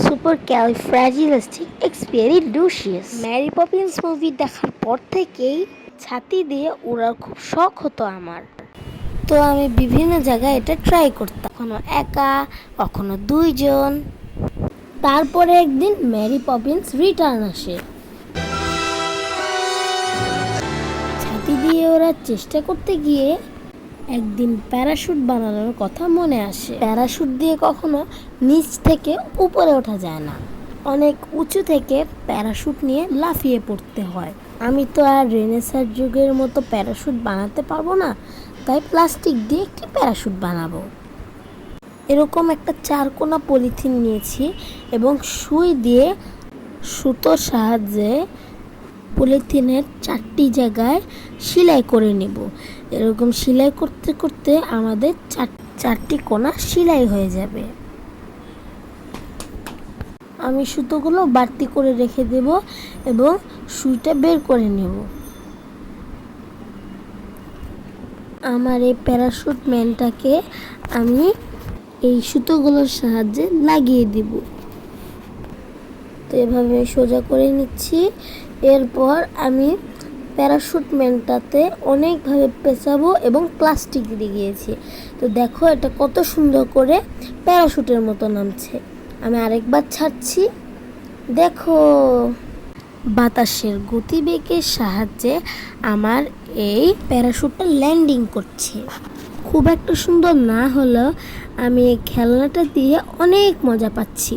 সুপারক্যালিফ্র্যাজিলাস্টিকএক্সপিয়ালিডোশিয়াস। Mary Poppins movie দেখার পর থেকেই ছাতি দিয়ে ওড়ার খুব শখ হতো আমার। তো আমি বিভিন্ন জায়গায় এটা ট্রাই করতাম, কখনো একা, কখনো দুইজন। তারপরে একদিন ম্যারি পপিন্স রিটার্ন আসে। ছাতি দিয়ে ওড়ার চেষ্টা করতে গিয়ে একদিন প্যারাশুট বানানোর কথা মনে আসে। প্যারাশুট দিয়ে কখনো নিচ থেকে উপরে ওঠা যায় না, অনেক উঁচু থেকে প্যারাশুট নিয়ে লাফিয়ে পড়তে হয়। আমি তো আর রেনেসার যুগের মতো প্যারাশুট বানাতে পারবো না, তাই প্লাস্টিক দিয়ে একটি প্যারাশুট বানাবো। এরকম একটা চারকোনা পলিথিন নিয়েছি এবং সুই দিয়ে সুতোর সাহায্যে পলিথিনের 4টি জায়গায় সেলাই করে নেব। এরকম সেলাই করতে করতে আমাদের 4টি কোণা সেলাই হয়ে যাবে। আমি সুতোগুলো বাড়তি করে রেখে দেব এবং সুইটা বের করে নেব। আমার এই প্যারাশুট ম্যানটাকে আমি এই সুতোগুলোর সাহায্যে লাগিয়ে দিব। তো এভাবে সোজা করে নিচ্ছি। এরপর আমি প্যারাশুট ম্যানটাতে অনেকভাবে পেঁচাবো এবং প্লাস্টিক দিয়ে গিয়েছি। তো দেখো এটা কত সুন্দর করে প্যারাশুটের মতো নামছে। আমি আরেকবার ছাড়ছি, দেখো বাতাসের গতিবেগের সাহায্যে আমার এই প্যারাশুটটা ল্যান্ডিং করছে। খুব একটা সুন্দর না হলেও আমি এই খেলনাটা দিয়ে অনেক মজা পাচ্ছি।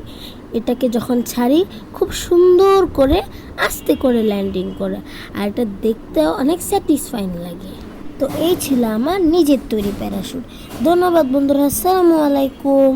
এটাকে যখন ছাড়ি খুব সুন্দর করে আস্তে করে ল্যান্ডিং করে, আর এটা দেখতেও অনেক স্যাটিসফাইং লাগে। তো এই ছিল আমার নিজের তৈরি প্যারাশুট। ধন্যবাদ বন্ধুরা, আসসালামু আলাইকুম।